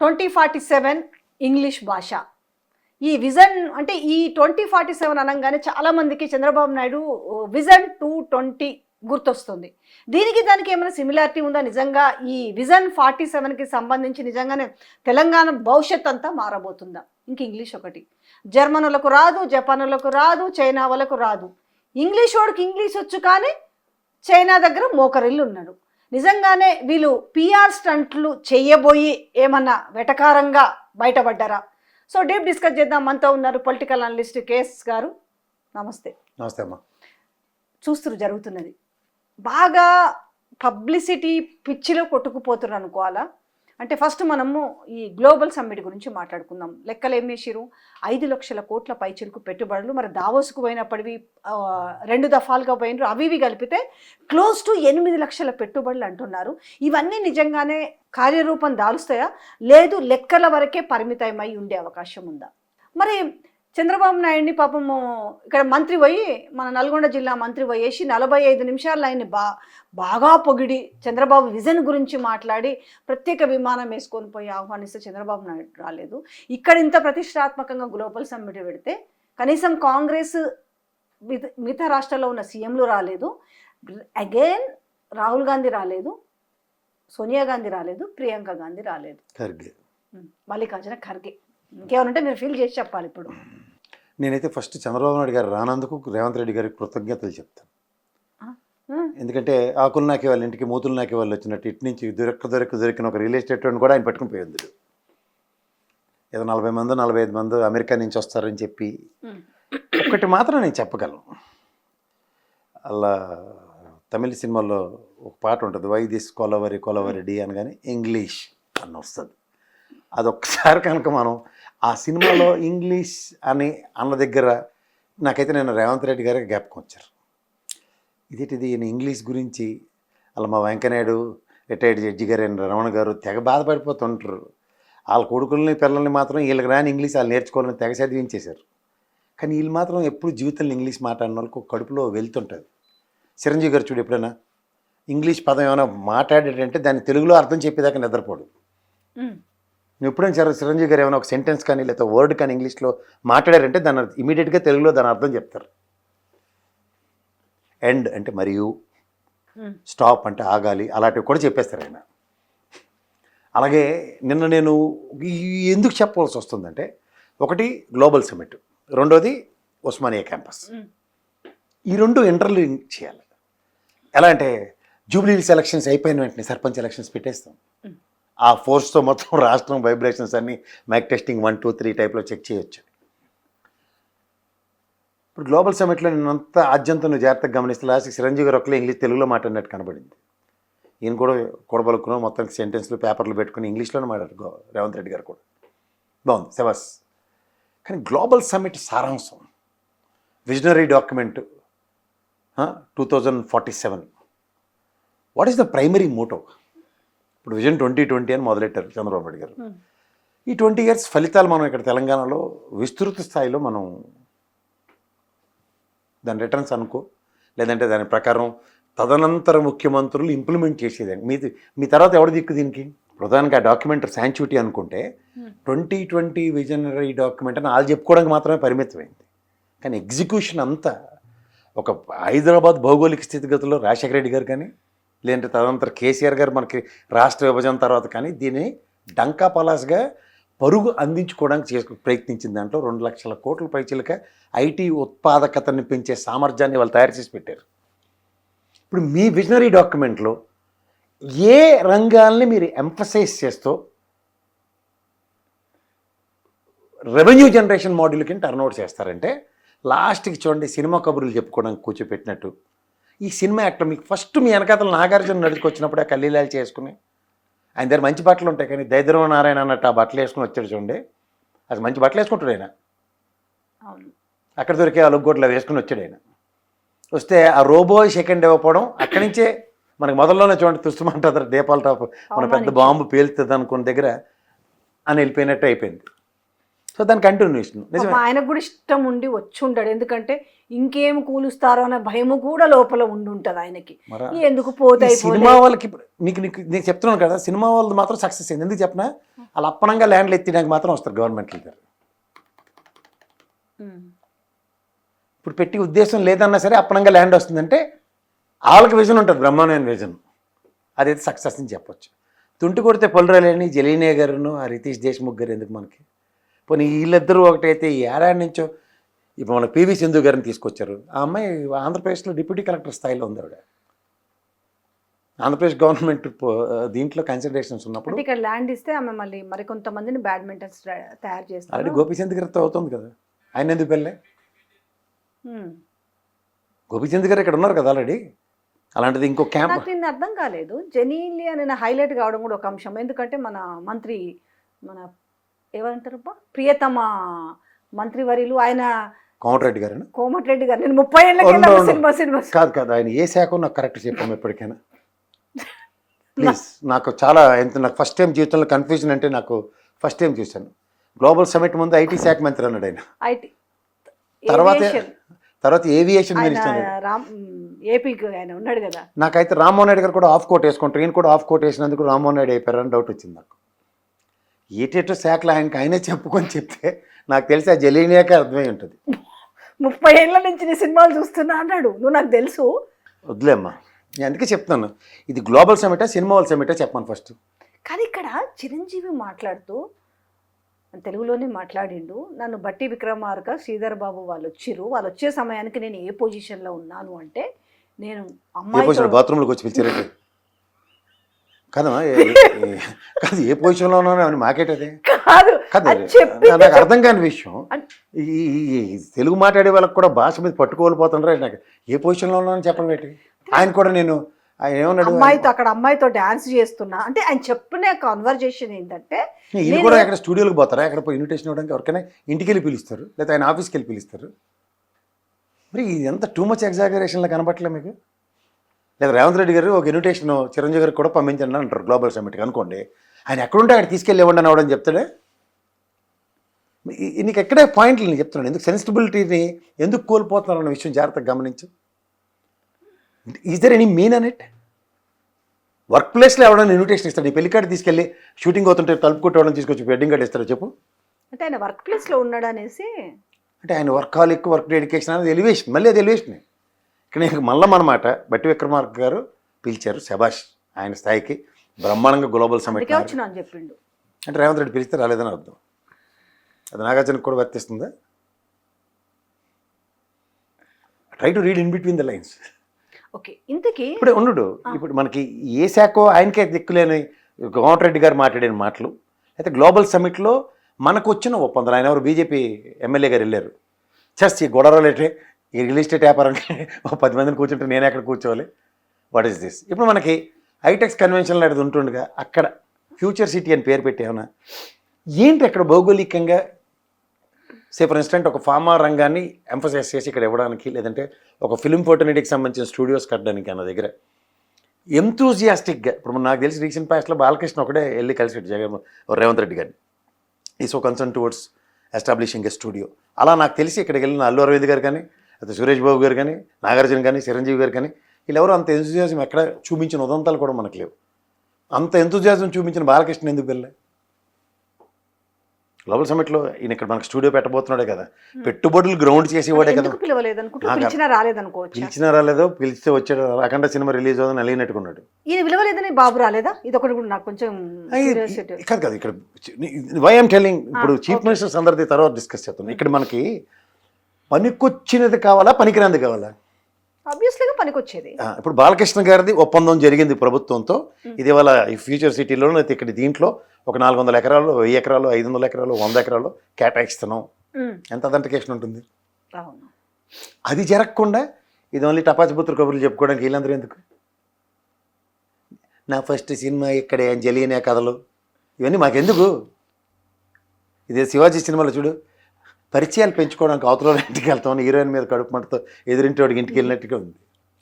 2047 English భాష. ఈ vision అంటే ఈ 2047 అనగానే చాలామందికి చంద్రబాబు నాయుడు విజన్ 220 గుర్తొస్తుంది. దానికి ఏమైనా సిమిలారిటీ ఉందా? నిజంగా ఈ విజన్ 47కి సంబంధించి నిజంగానే తెలంగాణ భవిష్యత్ అంతా మారబోతుందా? ఇంక ఇంగ్లీష్ ఒకటి జర్మనులకు రాదు, జపానులకు రాదు, చైనా వాళ్ళకు రాదు. ఇంగ్లీష్ వాడికి ఇంగ్లీష్ వచ్చు, కానీ చైనా దగ్గర మోకరిల్లు ఉన్నాడు. నిజంగానే వీళ్ళు పిఆర్ స్టంట్లు చేయబోయి ఏమన్నా వెటకారంగా బయటపడ్డారా? సో డీప్ డిస్కస్ చేద్దాం. మనతో ఉన్నారు పొలిటికల్ అనలిస్ట్ కేఎస్ గారు. నమస్తే. నమస్తే అమ్మా. చూస్తున్నారు జరుగుతున్నది బాగా పబ్లిసిటీ పిచ్చిలో కొట్టుకుపోతున్నారు అనుకోవాలా? అంటే ఫస్ట్ మనము ఈ గ్లోబల్ సమ్మిట్ గురించి మాట్లాడుకుందాం. లెక్కలు ఏం చేసిరు? 5 లక్షల కోట్ల పైచిలకు పెట్టుబడులు. మరి దావోస్కు పోయినప్పటివి 2 దఫాలుగా పోయినారు. అవి కలిపితే క్లోజ్ టు 8 లక్షల పెట్టుబడులు అంటున్నారు. ఇవన్నీ నిజంగానే కార్యరూపం దాలుస్తాయా, లేదు లెక్కల వరకే పరిమితమై ఉండే అవకాశం ఉందా? మరి చంద్రబాబు నాయుడిని పాపము ఇక్కడ మంత్రి పోయి, మన నల్గొండ జిల్లా మంత్రి పోయేసి 45 నిమిషాలు ఆయన్ని బాగా పొగిడి చంద్రబాబు విజన్ గురించి మాట్లాడి ప్రత్యేక విమానం వేసుకొని పోయి ఆహ్వానిస్తే చంద్రబాబు నాయుడు రాలేదు. ఇక్కడ ఇంత ప్రతిష్టాత్మకంగా గ్లోబల్ సమ్మిట్ పెడితే కనీసం కాంగ్రెస్ మిగతా రాష్ట్రాల్లో ఉన్న సీఎంలు రాలేదు. అగైన్ రాహుల్ గాంధీ రాలేదు, సోనియా గాంధీ రాలేదు, ప్రియాంక గాంధీ రాలేదు, మల్లికార్జున ఖర్గే. ఇంకేమనంటే మీరు ఫీల్ చేసి చెప్పాలి. ఇప్పుడు నేనైతే ఫస్ట్ చంద్రబాబు నాయుడు గారు రానందుకు రేవంత్ రెడ్డి గారికి కృతజ్ఞతలు చెప్తాను. ఎందుకంటే ఆకులు నాకే వాళ్ళ ఇంటికి మూతులు నాకే వాళ్ళు వచ్చినట్టు ఇటు నుంచి దొరికిన ఒక రియల్ ఎస్టేట్ కూడా ఆయన పట్టుకుని పోయింది. ఏదో 40 మంది 45 మంది అమెరికా నుంచి వస్తారని చెప్పి ఒకటి మాత్రం నేను చెప్పగలను. అలా తమిళ సినిమాల్లో ఒక పాట ఉంటుంది, వై దిస్ కొలవరి డి అనగానే ఇంగ్లీష్ అని వస్తుంది. అదొక్కసారి కనుక మనం ఆ సినిమాలో ఇంగ్లీష్ అని అన్న దగ్గర నాకైతే నేను రేవంత్ రెడ్డి గారికి జ్ఞాపకం వచ్చారు. ఇదేంటిది ఈయన ఇంగ్లీష్ గురించి అలా మా వెంకయ్యనాయుడు రిటైర్డ్ జడ్జి గారు అయిన రమణ గారు తెగ బాధపడిపోతుంటారు. వాళ్ళ కొడుకుల్ని పిల్లల్ని మాత్రం వీళ్ళకి రాని ఇంగ్లీష్ వాళ్ళు నేర్చుకోవాలని తెగ చదివించేశారు. కానీ వీళ్ళు మాత్రం ఎప్పుడు జీవితంలో ఇంగ్లీష్ మాట్లాడిన వాళ్ళకి ఒక కడుపులో వెళ్తుంటుంది. చిరంజీవి గారు చూడు, ఎప్పుడైనా ఇంగ్లీష్ పదం ఏమైనా మాట్లాడేటంటే దాన్ని తెలుగులో అర్థం చెప్పేదాకా నిద్రపోడు. నువ్వు ఎప్పుడైనా చిరంజీవి గారు ఏమైనా ఒక సెంటెన్స్ కానీ లేదా వర్డ్ కానీ ఇంగ్లీష్లో మాట్లాడారంటే దాన్ని ఇమీడియట్గా తెలుగులో దాని అర్థం చెప్తారు. ఎండ్ అంటే మరియు, స్టాప్ అంటే ఆగాలి, అలాంటివి కూడా చెప్పేస్తారు ఆయన. అలాగే నిన్న నేను ఎందుకు చెప్పవలసి వస్తుందంటే, ఒకటి గ్లోబల్ సమ్మిట్, రెండోది ఉస్మానియా క్యాంపస్. ఈ రెండు ఇంటర్లింక్ చేయాలి. ఎలా అంటే జూబ్లీహిల్స్ ఎలక్షన్స్ అయిపోయిన వెంటనే సర్పంచ్ ఎలక్షన్స్ పెట్టేస్తాం. ఆ ఫోర్స్తో మొత్తం రాష్ట్రం వైబ్రేషన్స్ అన్నీ మైక్ టెస్టింగ్ 1, 2, 3 టైప్లో చెక్ చేయొచ్చు. ఇప్పుడు గ్లోబల్ సమ్మిట్లో నేనంతా ఆద్యంతం నువ్వు జాగ్రత్తగా గమనిస్తే లాస్ట్ చిరంజీవి గారు ఒకళ్ళే ఇంగ్లీష్ తెలుగులో మాట్లాడినట్టు కనబడింది. ఈయన కూడా కూడబలుక్కున్నాం, మొత్తం సెంటెన్స్లు పేపర్లు పెట్టుకుని ఇంగ్లీష్లోనే మాట్లాడారు రేవంత్ రెడ్డి గారు కూడా. బాగుంది, శబాస్. కానీ గ్లోబల్ సమ్మిట్ సారాంశం, visionary document 2047, what is the primary motto? ఇప్పుడు విజన్ 2020 అని మొదలెట్టారు చంద్రబాబు నాయుడు గారు. ఈ 20 years ఫలితాలు మనం ఇక్కడ తెలంగాణలో విస్తృత స్థాయిలో మనం దాని రిటర్న్స్ అనుకో, లేదంటే దాని ప్రకారం తదనంతర ముఖ్యమంత్రులు ఇంప్లిమెంట్ చేసేదాన్ని. మీ తర్వాత ఎవరు దిక్కు దీనికి? ప్రధానంగా ఆ డాక్యుమెంట్ శాంచుటీ అనుకుంటే 2020 విజనరీ డాక్యుమెంట్ అని వాళ్ళు చెప్పుకోవడానికి మాత్రమే పరిమితమైంది. కానీ ఎగ్జిక్యూషన్ అంతా ఒక హైదరాబాద్ భౌగోళిక స్థితిగతుల్లో రాజశేఖర రెడ్డి గారు కానీ, లేదంటే తదనంతర కేసీఆర్ గారు మనకి రాష్ట్ర విభజన తర్వాత కానీ దీన్ని డంకా పలాస్గా పరుగు అందించుకోవడానికి ప్రయత్నించిన దాంట్లో 2 లక్షల కోట్ల పైచిలక ఐటీ ఉత్పాదకతని పెంచే సామర్థ్యాన్ని వాళ్ళు తయారు చేసి పెట్టారు. ఇప్పుడు మీ విజనరీ డాక్యుమెంట్లో ఏ రంగాల్ని మీరు ఎంఫసైజ్ చేస్తూ రెవెన్యూ జనరేషన్ మోడల్ కింద టర్న్ఓవర్ చేస్తారంటే, లాస్ట్కి చూడండి సినిమా కబుర్లు చెప్పుకోవడానికి కూర్చోపెట్టినట్టు ఈ సినిమా యాక్టర్ మీకు ఫస్ట్ మీ వెనకాతలు నాగార్జున నడుచుకొచ్చినప్పుడు ఆ కల్లీలాలు చేసుకుని ఆయన దగ్గర మంచి బట్టలు ఉంటాయి, కానీ దైద్రవ నారాయణ అన్నట్టు ఆ బట్టలు వేసుకుని వచ్చాడు చూడండి. అది మంచి బట్టలు వేసుకుంటాడు ఆయన, అక్కడ దొరికే అలుగోట్లు వేసుకుని వచ్చాడు ఆయన. వస్తే ఆ రోబో సెకండ్ ఇవ్వకపోవడం, అక్కడి నుంచే మనకి మొదల్లోనే చూడండి తుస్తుమంటారు దీపాల టాప్ మన పెద్ద బాంబు పేలుతుంది అనుకున్న దగ్గర అని వెళ్ళిపోయినట్టు అయిపోయింది. సో దాని కంటిన్యూషన్ ఆయనకు కూడా ఇష్టం ఉండి వచ్చి ఉంటాడు. ఎందుకంటే ఇంకేం కూలుస్తారో అనే భయము కూడా లోపల ఉండుంటది ఆయనకి. మరా ఎందుకు పోతే ఈ సినిమా వాళ్ళకి నీకు చెప్తున్నాను కదా, సినిమా వాళ్ళు మాత్రం సక్సెస్ అయింది. ఎందుకు చెప్పినా వాళ్ళు అప్పనంగా ల్యాండ్లు ఎత్తినాక మాత్రం వస్తారు గవర్నమెంట్ లీడర్. ఇప్పుడు పెట్టి ఉద్దేశం లేదన్నా సరే అప్పనంగా ల్యాండ్ వస్తుందంటే వాళ్ళకి విజన్ ఉంటుంది, బ్రహ్మాండమైన విజన్. అదైతే సక్సెస్ అని చెప్పొచ్చు. తుంటి కొడితే పొలరాలేని జలీనే గారును ఆ రితీష్ దేశ్ముఖ్ గారు ఎందుకు మనకి? పోనీ వీళ్ళిద్దరూ ఒకటైతే ఈ ఏడాది నుంచో ఇప్పుడు మన పివి సింధు గారిని తీసుకొచ్చారు. ఆ అమ్మాయి ఆంధ్రప్రదేశ్లో డిప్యూటీ కలెక్టర్ స్థాయిలో ఉంది ఆవిడ. ఆంధ్రప్రదేశ్ గవర్నమెంట్ దీంట్లో కన్సిడరేషన్స్ ఉన్నప్పుడు అంటే ఇక్కడ ల్యాండ్ ఇస్తే ఆమె మళ్ళీ మరికొంతమందిని బ్యాడ్మింటన్స్ తయారు చేస్తారు. ఆల్రెడీ గోపీచంద్ గారితో అవుతుంది కదా, ఆయన ఎందుకు వెళ్ళే? గోపీచంద్ గారు ఇక్కడ ఉన్నారు కదా ఆల్రెడీ. అలాంటిది ఇంకో క్యాంప్. నాకు నిన్న అర్థం కాలేదు, జెనీలి అని హైలైట్ కావడం కూడా ఒక అంశం. ఎందుకంటే మన మంత్రి, మన ఏమంటారు ప్రియతమ మంత్రివర్యులు ఆయన కోమటిరెడ్డి గారు. కోమటిరెడ్డి గారు నేను 30 ఏళ్ళకి సినిమా కాదు ఆయన ఏ శాఖ నాకు కరెక్ట్ చెప్పాము ఎప్పటికైనా ప్లీజ్. నాకు చాలా నాకు ఫస్ట్ టైం జీవితంలో కన్ఫ్యూజన్ అంటే నాకు ఫస్ట్ టైం చూశాను. గ్లోబల్ సమిట్ ముందు ఐటీ శాఖ మంత్రి అన్నాడు ఆయన, ఐటీ తర్వాత ఏవియేషన్ మినిస్టర్ ఏపీకి ఆయన ఉన్నాడు కదా. నాకైతే రామ్మోహన్ నాయుడు గారు కూడా ఆఫ్ కోట్ వేసుకుంటారు, ఈయన కూడా ఆఫ్ కోట్ వేసినందుకు రామ్మోహన్ నాయుడు అయిపోయారని డౌట్ వచ్చింది నాకు. ఏటేటో శాఖలు ఆయనకి చెప్పుకొని చెప్తే నాకు తెలిసి ఆ జలీనియాకే అర్థమై ఉంటుంది. 30 ఏళ్ళ నుంచి నీ సినిమాలు చూస్తున్నా అన్నాడు, నువ్వు నాకు తెలుసు. వద్దులేమ్మా, నేను అందుకే చెప్తాను, ఇది గ్లోబల్ సమిటా సినిమా వాళ్ళ సమిటా చెప్పాను ఫస్ట్. కానీ ఇక్కడ చిరంజీవి మాట్లాడుతూ తెలుగులోనే మాట్లాడిండు, నన్ను బట్టి విక్రమార్క శ్రీధర్ బాబు వాళ్ళు వచ్చే సమయానికి నేను ఏ పొజిషన్లో ఉన్నాను అంటే నేను అమ్మాయి బాత్రూంలోకి వచ్చి పిలిచారంటే కదమ్మా, కాదు ఏ పొజిషన్లో ఉన్నాను అని మాకేటది కాదు. నాకు అర్థం కాని విషయం. ఈ తెలుగు మాట్లాడే వాళ్ళకి కూడా భాష మీద పట్టుకోలేకపోతుండ్రా. నాకు ఏ పొజిషన్లో ఉన్నానని చెప్పడం ఏంటి? ఆయన కూడా నేను ఆయన ఏమన్నాడు, అమ్మాయితో డాన్స్ చేస్తున్నా అంటే ఆయన చెప్పిన కన్వర్జేషన్ ఏంటంటే, ఈయన కూడా ఎక్కడ స్టూడియోకి పోతారా, ఎక్కడ పోయి ఇన్విటేషన్ ఇవ్వడానికి ఎవరికైనా ఇంటికి వెళ్ళి పిలుస్తారు, లేకపోతే ఆయన ఆఫీస్కి వెళ్ళి పిలుస్తారు. మరి ఇది ఎంత టూ మచ్ ఎగ్జాగరేషన్లో కనపట్లే మీకు? లేదా రేవంత్ రెడ్డి గారు ఒక ఇన్విటేషన్ చిరంజీవి గారికి కూడా పంపించండి అంటారు గ్లోబల్ సమిట్కి అనుకోండి, ఆయన ఎక్కడుంటే అక్కడ తీసుకెళ్ళి ఇవ్వండి అని అవడం చెప్తాడే. నీకు ఎక్కడే పాయింట్లు నేను చెప్తున్నాను, ఎందుకు సెన్సిటిబిలిటీని ఎందుకు కోల్పోతున్నారు అన్న విషయం జాగ్రత్తగా గమనించు. Is there any mean on it? Work ప్లేస్లో ఎవడన్నా ఇన్విటేషన్ ఇస్తాడు, నీ పెళ్లి కార్డు తీసుకెళ్ళి షూటింగ్ అవుతుంటే తలుపు కొట్టేవాళ్ళని తీసుకొచ్చి వెడ్డింగ్ కార్డు ఇస్తారో చెప్పు? అంటే ఆయన వర్క్ ప్లేస్లో ఉన్నాడు అనేసి, అంటే ఆయన వర్క్ హాలిక్, వర్క్ డెడికేషన్ అనేది ఎలివేషన్, మళ్ళీ అది ఎలివేషన్. ఇక్కడ నేను మళ్ళీ అన్నమాట, బట్టి విక్రమార్క గారు పిలిచారు, శభాష్, ఆయన స్థాయికి బ్రహ్మాండంగా గ్లోబల్ సమిట్ వచ్చినా అని చెప్పిండు. అంటే రేవంత్ రెడ్డి పిలిస్తే రాలేదని అర్థం. అది నాగార్జునకు కూడా వర్తిస్తుందా? Try to read in between the lines. Okay, ఇంతకీ ఇప్పుడు ఉండు, ఇప్పుడు మనకి ఏ శాఖో ఆయనకే దిక్కులేని కోమటిరెడ్డి గారు మాట్లాడిన మాటలు, అయితే గ్లోబల్ సమిట్లో మనకు వచ్చిన ఒప్పందాలు, ఆయన ఎవరు బీజేపీ ఎమ్మెల్యే గారు వెళ్ళారు, జస్ట్ ఈ గొడవలేటే ఈ రియల్ ఎస్టేట్ వ్యాపారానికి 10 మందిని కూర్చుంటే నేను ఎక్కడ కూర్చోవాలి, వాట్ ఈస్ దిస్? ఇప్పుడు మనకి హైటెక్స్ కన్వెన్షన్ లాంటిది ఉంటుండగా అక్కడ ఫ్యూచర్ సిటీ అని పేరు పెట్టేమన్నా ఏంటి అక్కడ భౌగోళికంగా ఫర్ ఇన్స్టెంట్ ఒక ఫార్మా రంగాన్ని ఎంఫసైజ్ చేసి ఇక్కడ ఇవ్వడానికి, లేదంటే ఒక ఫిల్మ్ ఫోటోనిటీకి సంబంధించిన స్టూడియోస్ కట్టడానికి అన్న దగ్గర ఎంతూజియాస్టిక్గా, ఇప్పుడు నాకు తెలిసి రీసెంట్ పాస్ట్లో బాలకృష్ణ ఒకటే వెళ్ళి కలిసి జగన్ రేవంత్ రెడ్డి గారిని ఈ సో కన్సర్న్ టువర్డ్స్ ఎస్టాబ్లిషింగ్ ఎ స్టూడియో. అలా నాకు తెలిసి ఇక్కడికి వెళ్ళిన అల్లు అరవింద్ గారు కానీ, అయితే సురేష్ బాబు గారు కానీ, నాగార్జున కానీ, చిరంజీవి గారు కానీ, వీళ్ళెవరూ అంత ఎంతూజియాజం ఎక్కడ చూపించిన ఉదంతాలు కూడా మనకు లేవు. అంత ఎంతూజియాజం చూపించిన బాలకృష్ణ ఎందుకు వెళ్ళే? గ్లోబల్ సమిట్లో ఈయన ఇక్కడ మనకు స్టూడియో పెట్టబోతున్నాడే కదా, పెట్టుబడులు గ్రౌండ్ చేసేవాడే కదా. పిలిచినా రాలేదో, పిలిస్తే వచ్చాడు, అఖండ సినిమా రిలీజ్ అవుదని అలిగినట్టుకున్నాడు. ఈయన విలువలేదని బాబు రాలేదా? ఇది ఒకటి కూడా నాకు కొంచెం కాదు ఇక్కడ వై ఐఎమ్ టెల్లింగ్, ఇప్పుడు చీఫ్ మినిస్టర్స్ అందరిది తర్వాత డిస్కస్ చేస్తున్నాం. ఇక్కడ మనకి పనికొచ్చినది కావాలా, పనికిరాంది కావాలా? ఆబ్వియస్లీగా పనికొచ్చేది. ఇప్పుడు బాలకృష్ణ గారిది ఒప్పందం జరిగింది ప్రభుత్వంతో, ఇది వాళ్ళ ఈ ఫ్యూచర్ సిటీలో అయితే ఇక్కడ దీంట్లో ఒక 400 ఎకరాలు, 1000 ఎకరాలు, 500 ఎకరాలు, 100 ఎకరాలు కేటాయిస్తున్నాం. ఎంత అథెంటికేషన్ ఉంటుంది? అది జరగకుండా ఇది ఓన్లీ టపాచిపుత్ర కబుర్లు చెప్పుకోవడానికి వీళ్ళందరూ ఎందుకు? నా ఫస్ట్ సినిమా ఇక్కడే జలీనే కథలు ఇవన్నీ మాకెందుకు? ఇదే శివాజీ సినిమాలో చూడు, పరిచయాలు పెంచుకోవడానికి అవతల ఇంటికి వెళ్తాం, హీరోయిన్ మీద కడుపు మంటతో ఎదురింటి వాడికి ఇంటికి వెళ్ళినట్టుగా ఉంది.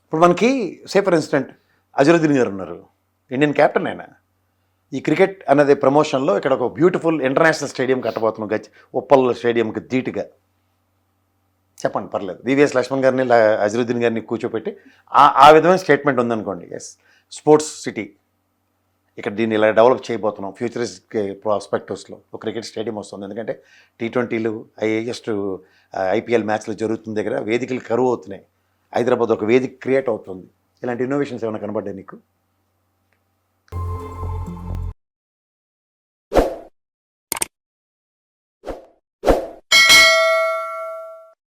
ఇప్పుడు మనకి ఫర్ ఇన్స్టెంట్ అజరుద్దీన్ గారు ఉన్నారు, ఇండియన్ క్యాప్టెన్. ఆయన ఈ క్రికెట్ అనేది ప్రమోషన్లో ఇక్కడ ఒక బ్యూటిఫుల్ ఇంటర్నేషనల్ స్టేడియం కట్టబోతున్నాం, ఉప్పల్ స్టేడియంకి ధీటుగా. చెప్పండి పర్లేదు. వివిఎస్ లక్ష్మణ్ గారిని అజరుద్దీన్ గారిని కూర్చోపెట్టి ఆ విధమైన స్టేట్మెంట్ ఉందనుకోండి, ఎస్ స్పోర్ట్స్ సిటీ ఇక్కడ దీన్ని ఇలా డెవలప్ చేయబోతున్నాం ఫ్యూచరిస్టిక్ ప్రాస్పెక్టివ్స్లో ఒక క్రికెట్ స్టేడియం వస్తుంది. ఎందుకంటే T20లు హైయెస్ట్ IPL మ్యాచ్లు జరుగుతున్న దగ్గర వేదికలు కరువు అవుతున్నాయి. హైదరాబాద్ ఒక వేదిక క్రియేట్ అవుతుంది. ఇలాంటి ఇన్నోవేషన్స్ ఏమైనా కనబడ్డాయి నీకు?